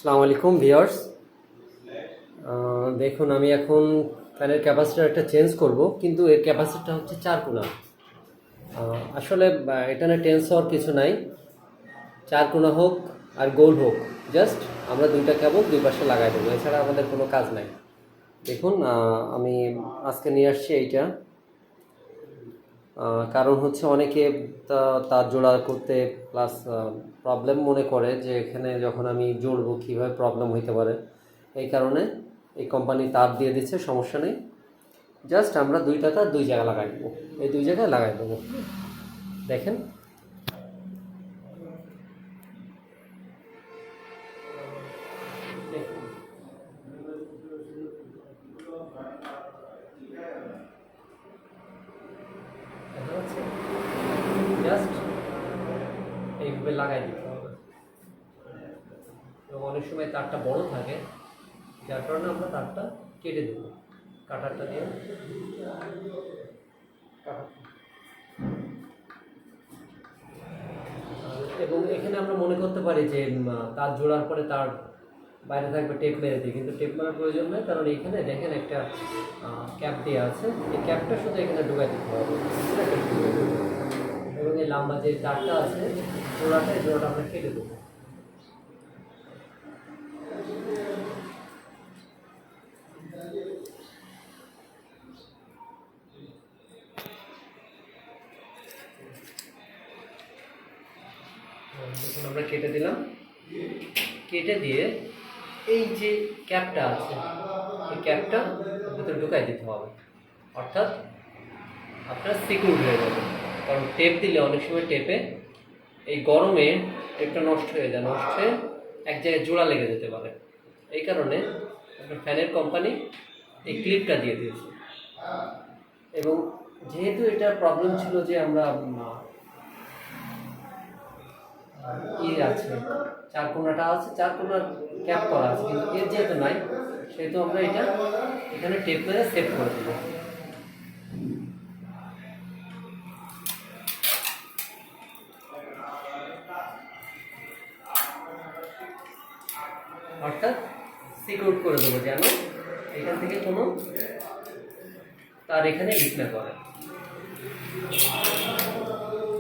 আসসালামু আলাইকুম ভিউয়ার্স। দেখুন আমি এখন ফ্যানের ক্যাপাসিটার একটা চেঞ্জ করব, কিন্তু এর ক্যাপাসিটিটা হচ্ছে 4 কোনা। আসলে এটা না টেন্স হওয়ার কিছু নাই, 4 কোনা হোক আর গোল হোক, জাস্ট আমরা দুইটা কেবল দুই পাশে লাগাই দেবো, এছাড়া আমাদের কোনো কাজ নাই। দেখুন আমি আজকে নিয়ে আসছি এইটা, কারণ হচ্ছে অনেকে তার জোড়া করতে প্লাস প্রবলেম মনে করে যে এখানে যখন আমি জোড়বো কীভাবে প্রবলেম হইতে পারে। এই কারণে এই কোম্পানি তার দিয়ে দিচ্ছে, সমস্যা নেই, জাস্ট আমরা দুইটা তার দুই জায়গায় লাগাই দেবো, এই দুই জায়গায় লাগাই দেবো। দেখেন জাস্ট এইভাবে লাগাই দিতে হবে। এবং অনেক সময় তারটা বড় থাকে, যার কারণে আমরা তারটা কেটে দেবো, কাটারটা দিয়ে এবং এখানে আমরা মনে করতে পারি যে তার জোড়ার পরে তার বাইরে থাকবে, টেপ মেরে দিই, কিন্তু টেপ মারার প্রয়োজন নয়, কারণ এইখানে দেখেন একটা ক্যাপ দেওয়া আছে, এই ক্যাপটা শুধু এখানে ঢুকাই দিতে হবে এবং এই লম্বা যে তারটা আছে জোড়াটা, এই জোড়াটা আমরা কেটে দেবো। দেখুন আমরা কেটে দিলাম, কেটে দিয়ে এই যে ক্যাপটা আছে এই ক্যাপটা ভিতরে ঢুকাই দিতে হবে, অর্থাৎ আপনার সিকিউর হয়ে যাবে। কারণ টেপ দিলে অনেক সময় টেপে এই গরমে টেপটা নষ্ট হয়ে যায়, নষ্ট হয়ে এক জায়গায় জোড়া লেগে যেতে পারে। এই কারণে আপনার ফ্যানের কোম্পানি এই ক্লিপটা দিয়ে দিয়েছে। এবং যেহেতু এটা প্রবলেম ছিল যে আমরা আছে 4 কোণাটা আছে, 4 কোণার ক্যাপ করা আছে, কিন্তু এর যেহেতু নাই সেহেতু আমরা এটা এখানে টেপ মেরে সেট করে দেবো। অর্থাৎ সিকিউর করে দেবো যেন এখান থেকে কোনো তার এখানে লিক না করে।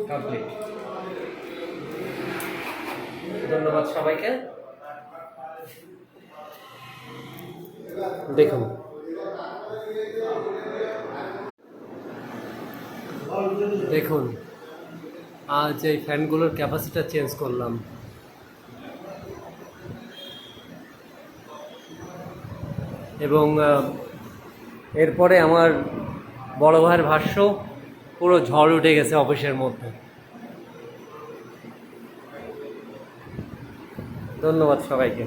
কমপ্লিট। ধন্যবাদ সবাইকে। দেখুন দেখুন আজ এই ফ্যানগুলোর ক্যাপাসিটি চেঞ্জ করলাম এবং এরপরে আমার বড় ভাইয়ের ভাষ্য পুরো ঝড় উঠে গেছে অফিসের মধ্যে। ধন্যবাদ সবাইকে।